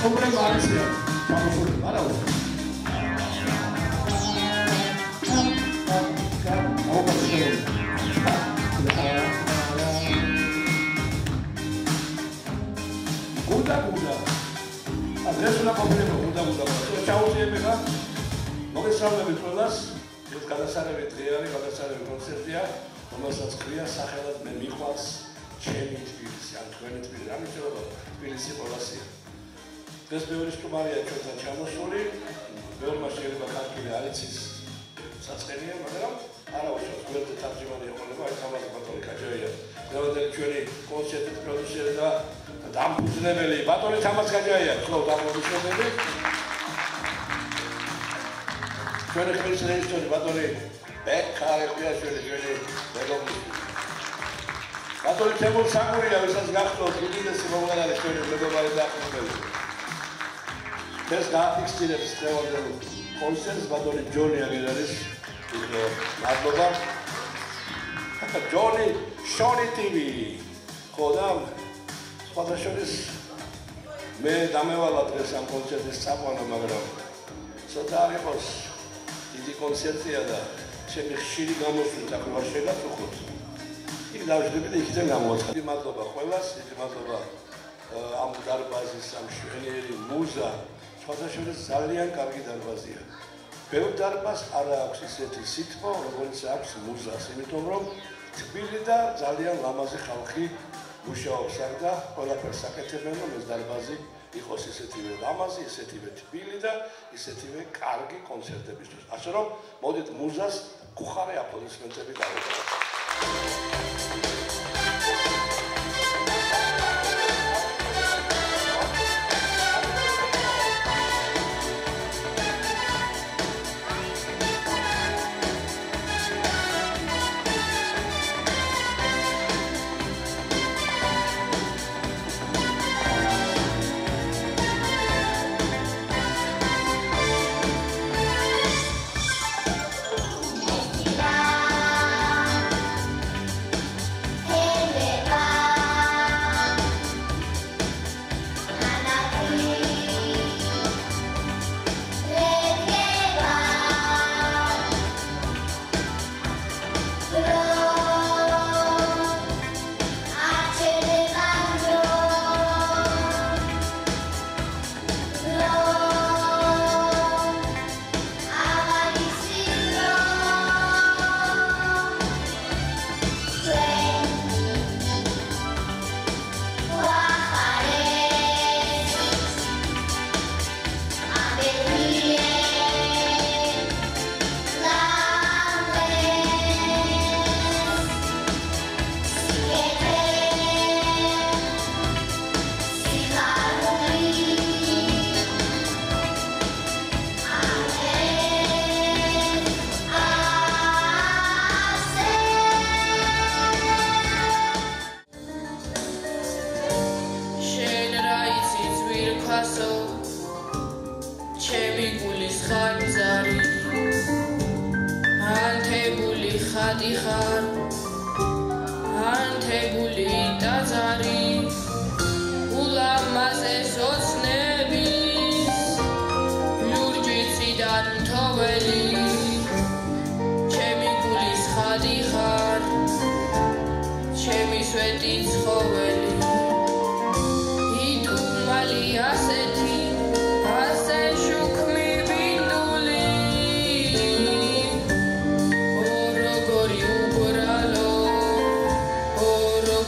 პრობლემა არის ჩამოსული არა გუდა ეს უნდა პრობლემა გუდა ჩაუძიები ხა მოგესალმებით ყველას ეს გადასარევი დღე არის გადასარევი კონცერტია რომელსაც ქვია სახელად მე მიყვარს ჩემი თბილისი ან თქვენი თბილისი რა მითხრობა თბილისი ყველასია ეს ბევრი სტუმარია ჩვენთან ჩამოსული ბევრმა შეიძლება ქართული არ იცის საწყენია მაგრამ არა უშავს გვერდზე თარჯიმანი ეყოლება აი თამაზი ბატონი კაჯაია დღევანდელი ჩვენი კონცერტის პროდიუსერი და დამფუძნებელი ბატონი თამაზ კაჯაია ხო დამფუძნებელი ჩვენი ხმის რეჟისორი ბატონი ბექარე ყვიაშვილი ჩვენი მეგობარი ბატონი თემურ საგურია ვისაც გახსოვთ უდიდესი მომღერალი ჩვენი მეგობარი და ახლობელი ეს გააფიქსირებს დღევანდელ კონცერტს ბატონი ჯონი აგერალის მადლობა ჯონი შონი ტივი ხო და სხვადასხვის მე დამევალა დღეს ამ კონცერტის საყვანო მაგრამ ცოტა არ იყოს დიდი კონცერტია და ჩემი ხშირი გამოსვლით ახლა შეიძლება ვთქვათ იქ დავждები და იქიდან გამოვაცხადი მადლობა ყველას დიდი მადლობა ამ დარბაზის ამ შვენიერი მუზა სხვადასხვის ძალიან კარგი დარბაზია ბევრ დარბაზს არ აქვს ისეთი სითბო როგორც აქვს მუზას იმიტომ რომ თბილი და ძალიან ლამაზი ხალხი მუშაობს აქ და ყველაფერს აკეთებენ რომ ეს დარბაზი იყოს ისეთივე ლამაზი ისეთივე თბილი და ისეთივე კარგი კონცერტებისთვის ასე რომ მოდით მუზას გუხარე აპლოდისმენტები გავუყუროთ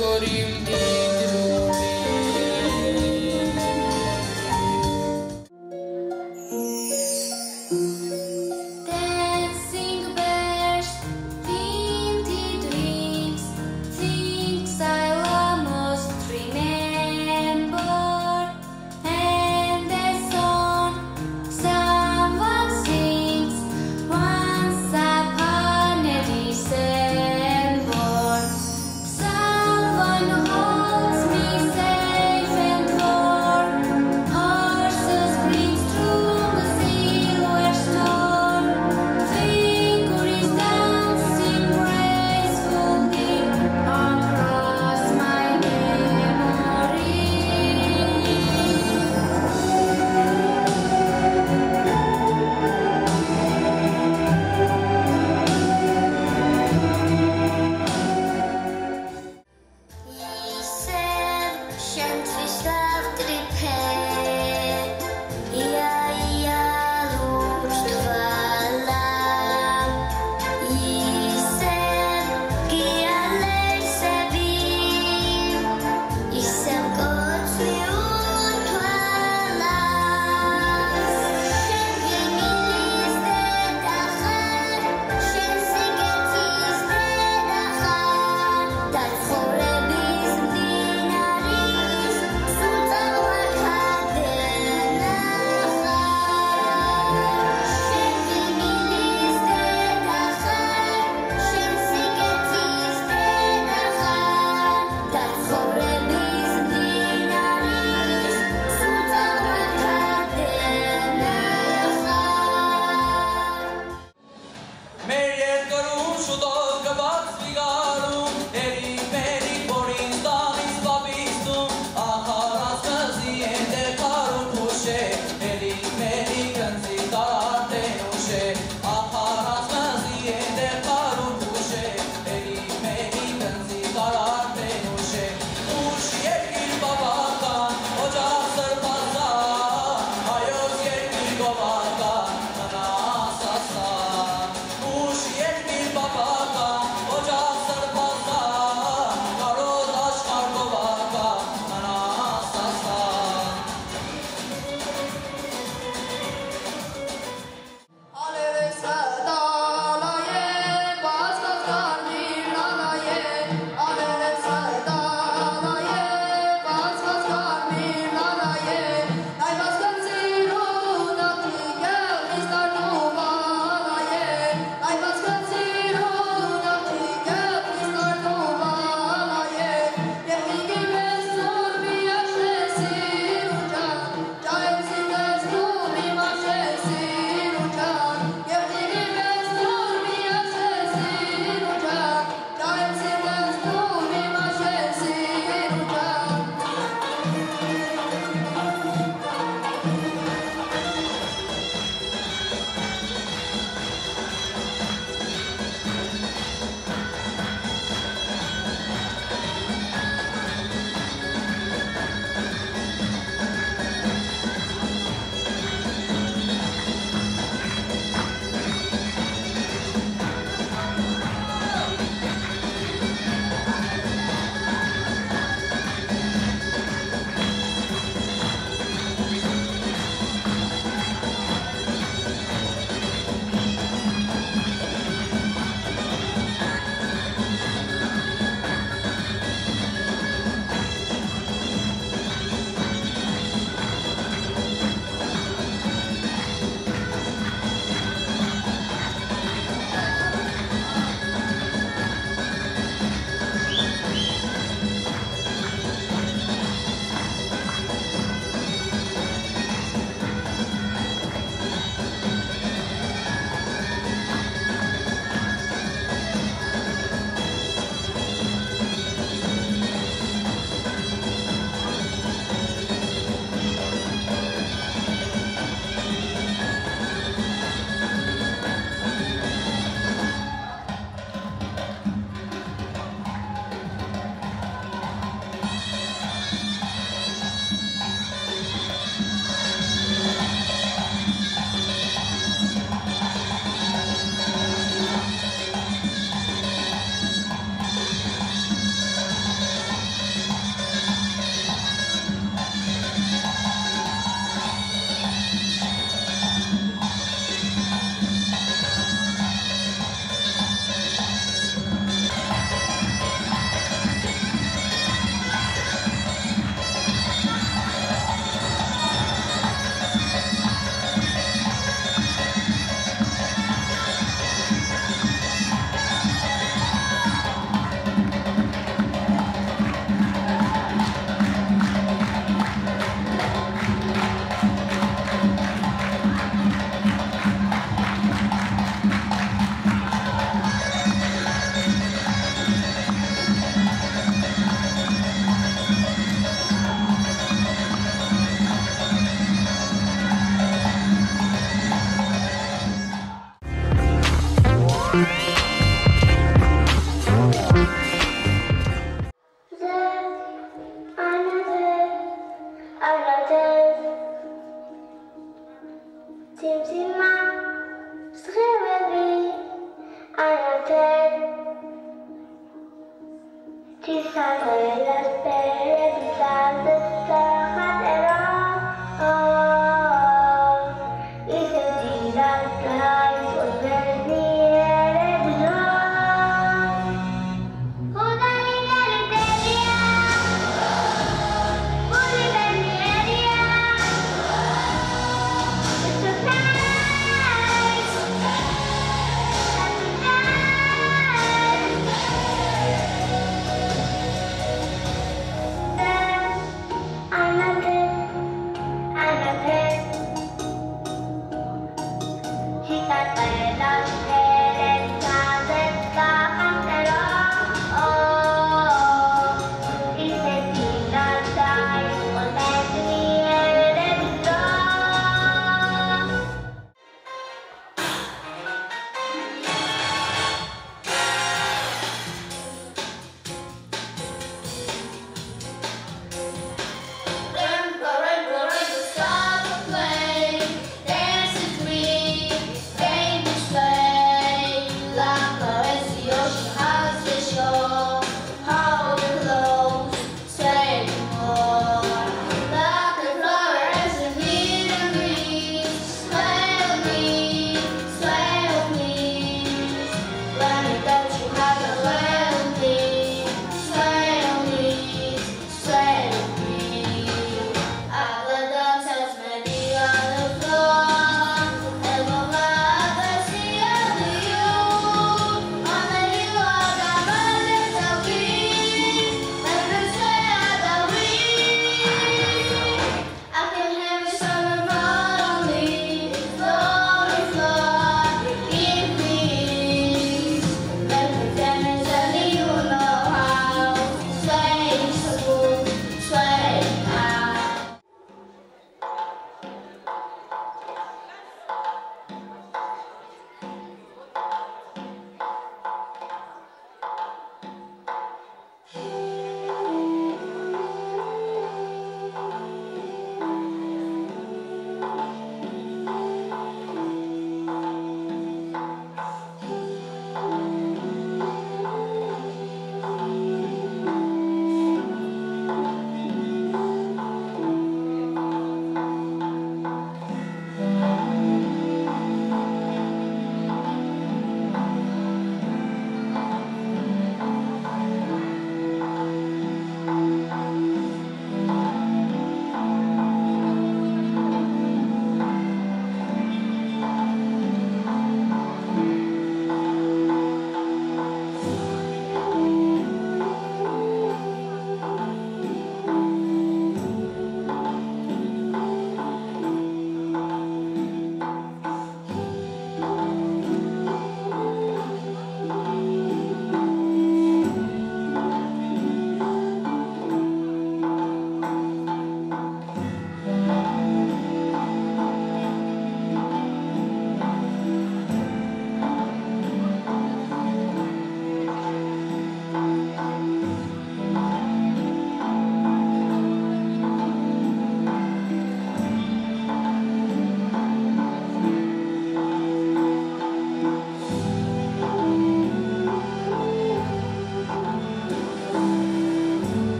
Gori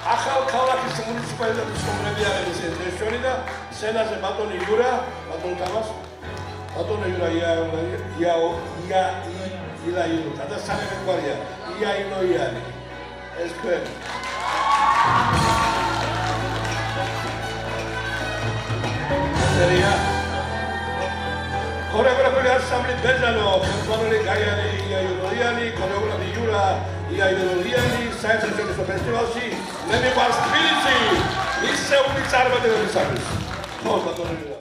ახალქალაქის მუნიციპალიტეტის კომპრემიერების ერთეშორი და სენაზე ბატონი იურა, ბატონი თამას, ბატონი იურა იაიო და სამეგობრია იაინოიანი ეს ქვენ სერია ქორეოგრაფიული ანსამბლი ბერძანო ხელმძღვანელი გაიანი იაინოიანი ქორეოგრაფი იურა იაინოიანი საერთაშორისო ფესტივალში მე მიყვარს თბილისი ისეული წარმატებებისათვის ხო ბატონო იურა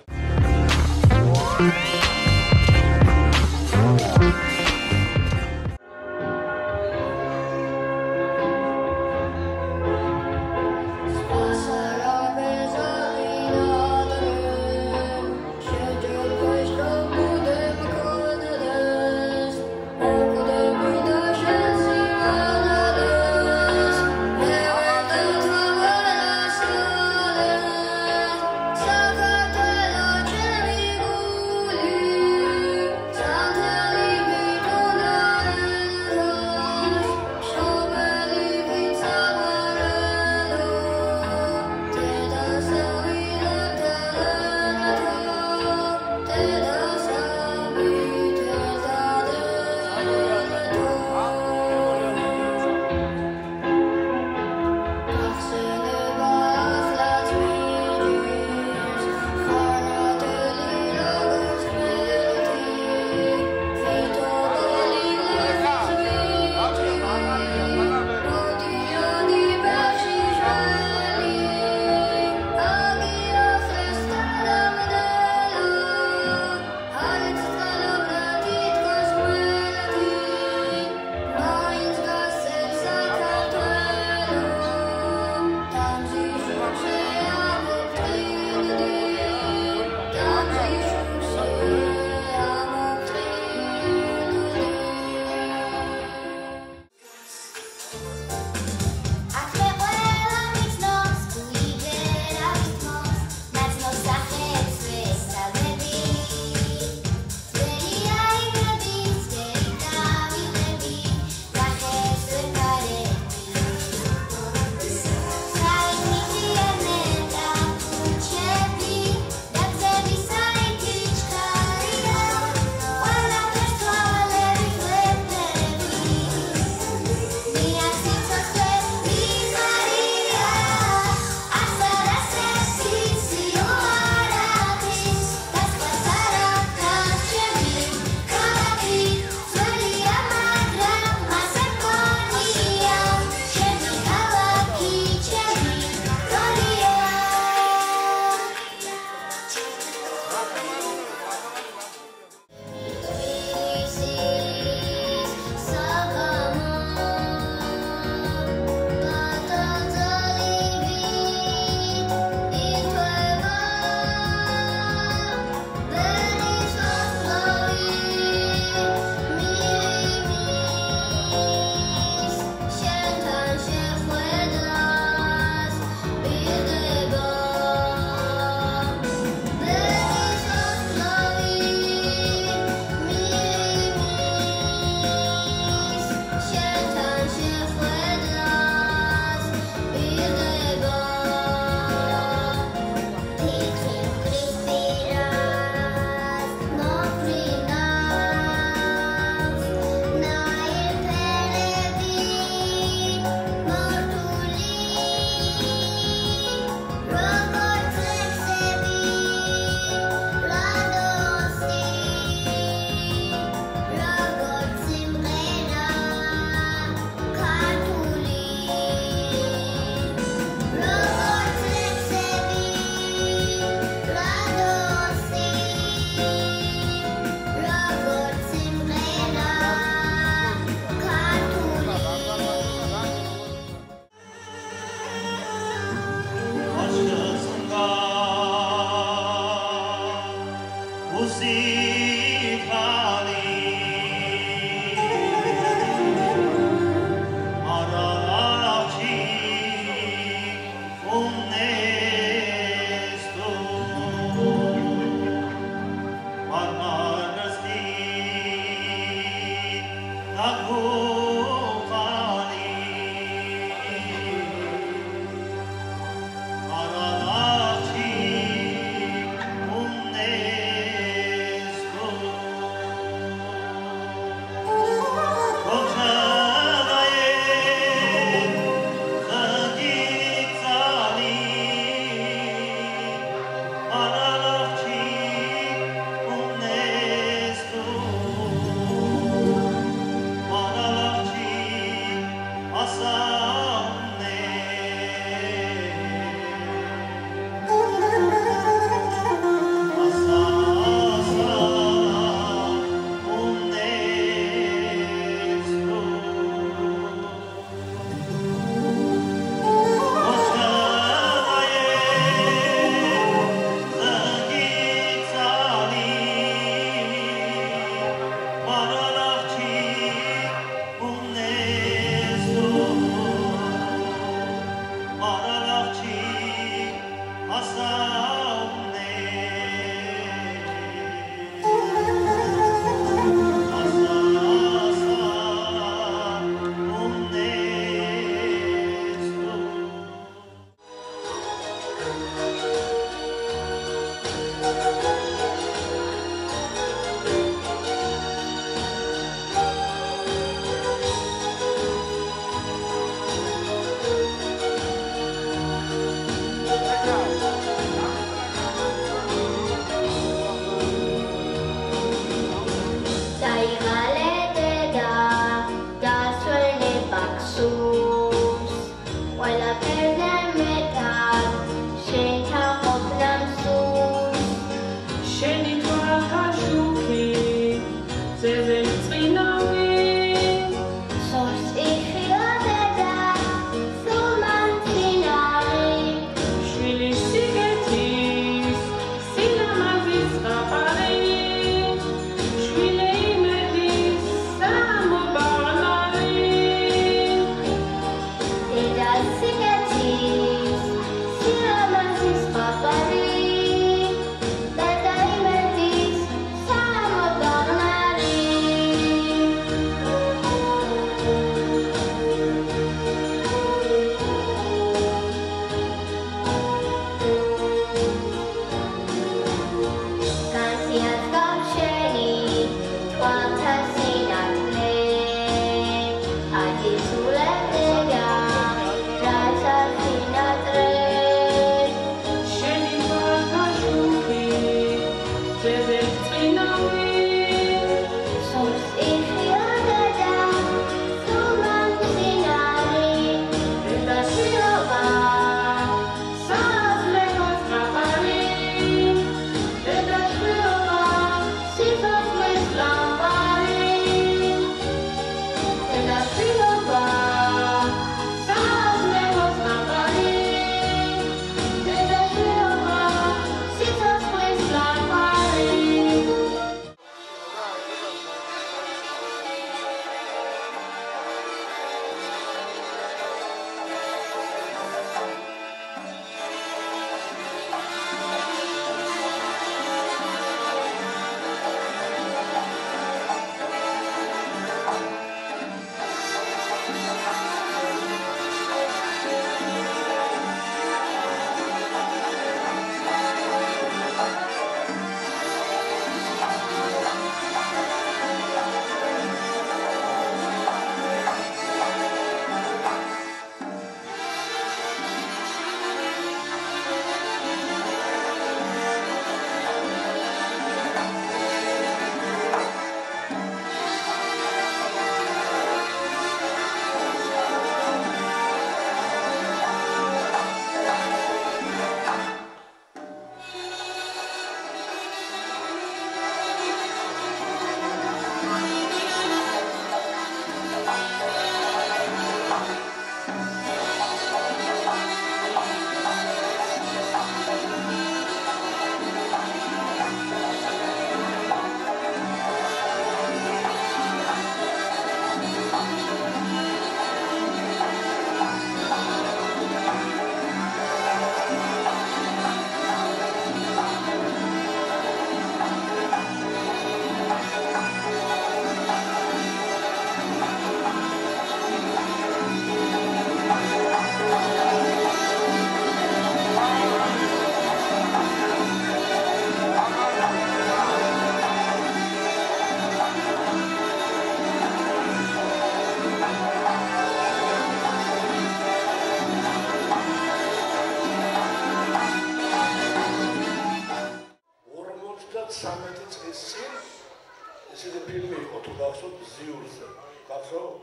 ისეთი ფილმი იყო თუ გახსოვთ ზიურზე. გახსოვთ?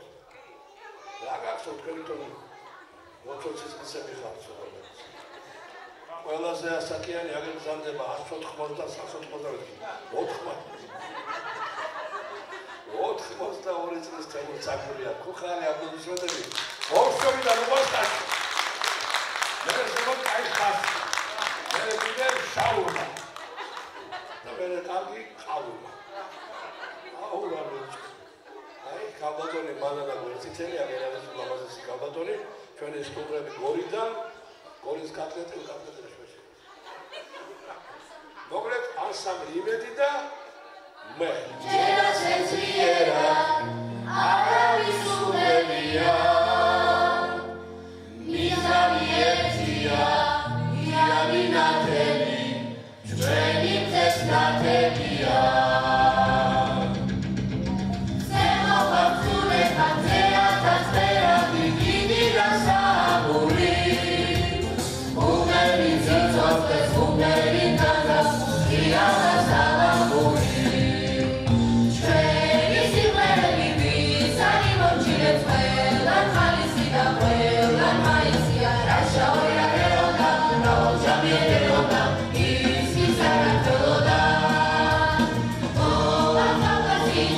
რა გახსოვთ კრიტონი? მოწოჩის ისეთი ხარცობა. ყველაზე ასაკიანი აგერ ზანდება 190-192. 82 წლის წელი წაგულია. ხუხარი აპლოდისმენტები. ორსოვიდან მოხდა. მე ზოგადად აი ხარ. მე კიდე შაურმა. და მე კარგი ყავურმა. აი კალბატონი მანანა გვერდითელი აგერალის ლამაზესი კალბატონი ჩვენი სტუმრები გორიდან გორის კატლეტი შეშვეშე 303 იმედი და მე. ჯერა შეძლიერა არავის უღელია მიზანი ერთია იამინათელი ჩვენი წესნათელია ზემოგვაფრთხილება ძეათაც ვერადი დიდი და საბური უმერი ძიწოთეს უმერი გაზას იალა საბამური ჩვენი სიმღერები ვისანი მომჩილებს ყველან ხალისი და ყველან მაისია რა შაურა ეროდა როჟა მიეროდა ისმის საქართველოდა ოახალგაზის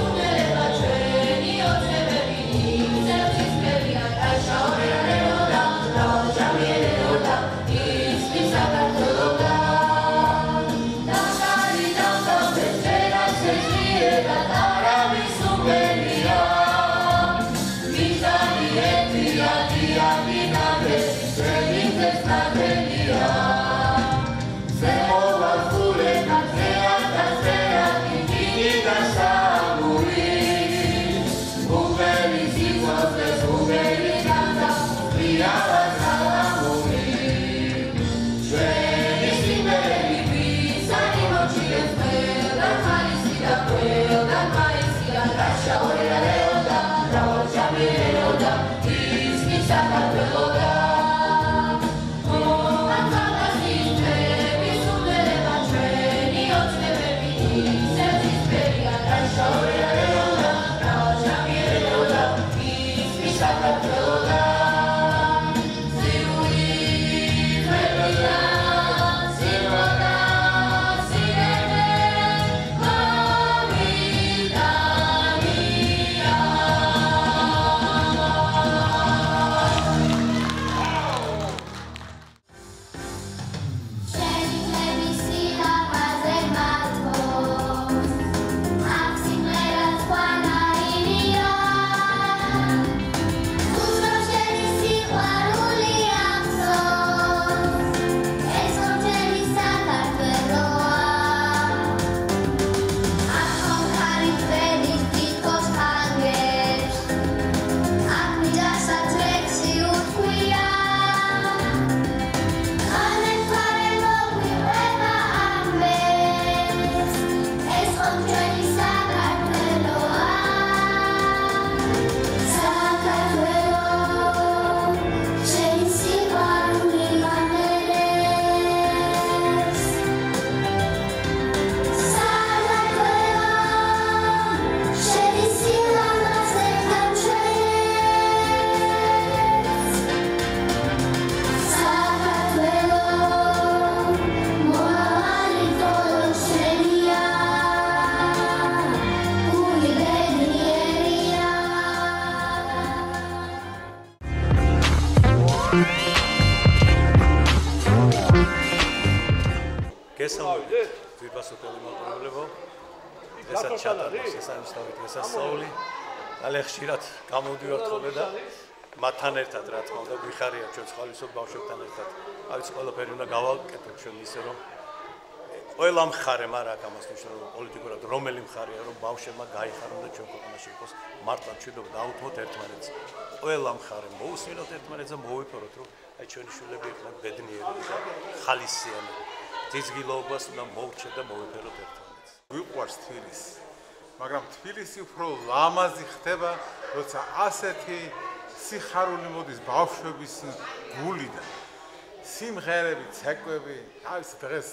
უნელება ჩვენი ოცნებები ისევ ცისფერია რა შაურა ეროდა როჟა მიეროდა ისმის საქართველოდა დაშალი დამთავრდეს ჯერა შეძლიერა არავის უღელია მიზანი ერთია დიამინათელი ჩვენი წესნათელია ზემოგვაფრთხილება ძეათაც ვერადი დიდი და საბური უმერი სიცოცხლეს უმერი განძა ღიალა საბამური ჩვენი სიმღერები ვისანი მომჩილებს ყველან ხალისი და ყველან მაისია რა შაურა ეროდა როჟა მიეროდა ისმის საქართველოდა ოახალგაზის თემის უნელება ჩვენი ოცნებები ისევ ცისფერია რა შაურა ეროდა როჟა მიეროდა ისმის საქართველოდა ზიური ხმებია ზირვადა სირენე მოვიტანია შენი ხმები სილამაზე მათოს აქ სიმღერაც ხვანაირია უსმენ შენი სიყვარული ახსოვს ეს ხომ ჩემი საქართველოა აქ ხომ ხარით ვენის თითქოს ხანგებს აქ მიდასაც რექსი უთქვია ხანე მოგვიყვება ამბებს ეს ხომ ჩვენი საქართველოა საქართველო შენი სიყვარული მანერებს საქართველო შენი სილამაზე გამშვენებს საქართველო მოავალი თოლა შენია გული ბედნიერია გესალმებით ძვირფასობელი მაყურებლებო ესაც ჩატარდეს შესანიშნავი დღესასწაული ძალიან ხშირად გამოვდივართ ხოლმე და მათთან ერთად რა თქმა უნდა გვიხარია ჩვენ სხვადასხვა ბავშვებთან ერთად ავიც ყველაფერი უნდა გავაკეთოთ ჩვენ ისე რომ ყველა მხარემ არ აქვს ამას ნიშნავს პოლიტიკურად რომელი მხარეა რომ ბავშვებმა გაიხარონ და ჩვენ ქვეყანაში იყოს მართლა მშვიდობა დაუთმოთ ერთმანეთს ყველა მხარემ მოусმინოთ ერთმანეთს და მოვიფოროთ რომ აი ჩვენი შვილები იყვნენ ბედნიერები და ხალისიანები ძიძგილობას უნდა მოვჩეთ და მოვიფეროთ ერთმანეთს ვიყვარს თბილისი, მაგრამ თბილისი უფრო ლამაზი ხდება, როცა ასეთი სიხარული მოდის ბავშვების გულიდან. სიმღერები, ცეკვები, այս დღეს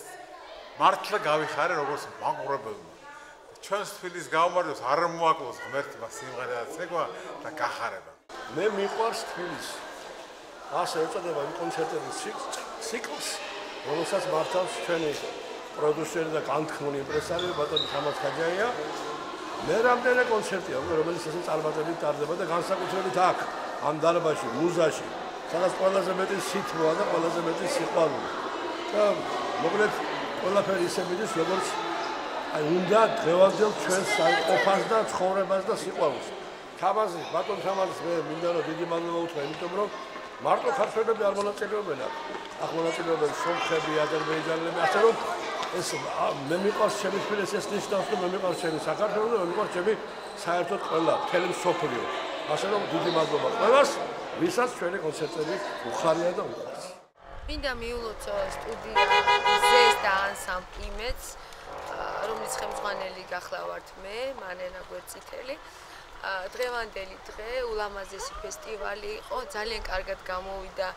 მართლა გავიხარე როგორც მაყურებელმა. ჩვენს თბილისს გავმარჯოს არ მოაკლოს ღმერთმა სიმღერა და ცეკვა და გახარება. მე მიყვარს თბილისი. ასე ეწოდება იმ კონცერტების ციკლს, რომელსაც მართავს ჩვენი პროდიუსერი და განთქმული იმპრესარი ბატონი ხამად ხაჯაია. მე რამდენი კონცერტია, რომელიც ესე წარმატებით ტარდება და განსაკუთრებით აქ, ამ დარბაზში, მუზაში, სადაც ყველაზე მეტი სითბოა და ყველაზე მეტი სიყვარული. და მოკლედ ყველაფერი ისე მიდის, როგორც აი უნდა დღევანდელ ჩვენს ყოფას და ცხოვრებას და სიყვარულს. თამაზი, ბატონ თამაზის მე მინდა რომ დიდი მადლობა უთხრა, იმიტომ რომ მარტო ქართველები არ მონაწილეობენ აქ. აქ მონაწილეობენ სომხები, აზერბაიჯანელები, ასე რომ ეს მე მიყვარს ჩემი თბილისი, ეს ნიშნავს, რომ მე მიყვარს ჩემი საქართველო და მე მიყვარს ჩემი საერთოდ ყველა მთელი მსოფლიო. ასე რომ დიდი მადლობა ყველას, ვისაც ჩვენი კონცერტები უხარია და უყვარს. მინდა მიულოთ სტუდიაზეს და ანსამბლ იმედს, რომლის ხელმძღვანელი გახლავართ მე, მანენა გვერდწითელი. დღევანდელი დღე ულამაზესი ფესტივალი იყო, ძალიან კარგად გამოვიდა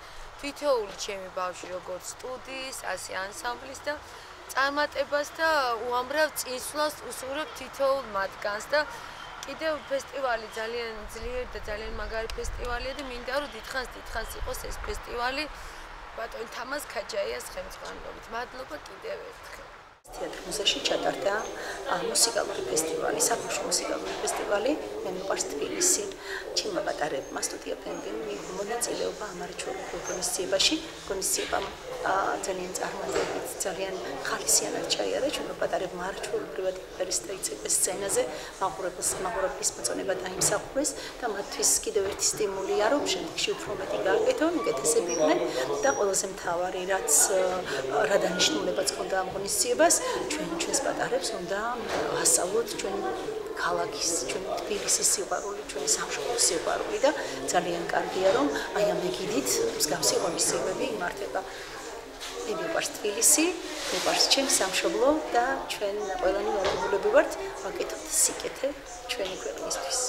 თითოეული ჩემი ბავშვი როგორც სტუდიის, ასე ანსამბლის და წარმატებას და უამრავ წინსვლას უსურვებ თითოეულ მათგანს და კიდევ ფესტივალი ძალიან ძლიერი და ძალიან მაგარი ფესტივალია და მინდა რომ დიდხანს იყოს ეს ფესტივალი ბატონ თამაზ ქაჯაიას ხელმძღვანელობით. მადლობა კიდევ ერთხელ. თეატრ მუზეში ჩატარდა მუსიკალური ფესტივალი, საფუძვლის მუსიკალური ფესტივალი. მე მიყვარს თბილისი. ჩემმა პატარებმა სტუდია პენგვინი მიიღო მონაწილეობა ამ არჩეულ ღონისძიებაში. ღონისძიება ძალიან წარმატებით, ძალიან ხალისიანად ჩაიარა. ჩვენმა პატარებმა არჩეულობრივად იწერეს სცენაზე, მაყურებლის მოწონება დაიმსახურეს და მათთვის კიდევ ერთი სტიმულია, რომ შემდგომში უფრო მეტი გააკეთონ, უკეთესები იყვნენ და ყველაზე მთავარი, რა დანიშნულებაც ჰქონდა ამ ღონისძიებას, ჩვენს პატარებს უნდა ასწავლოთ ჩვენ ქალაქის, ჩვენ თბილისის სიყვარული, ჩვენი სამშობლოს სიყვარული და ძალიან კარგია, რომ აი ამ ეგიდით მსგავსი ღონისძიებები იმართება. მე მიყვარს თბილისი, მიყვარს ჩემი სამშობლო და ჩვენ ყველანი მადლობლები ვართ, ვაკეთებთ სიკეთე ჩვენი ქვეყნისთვის.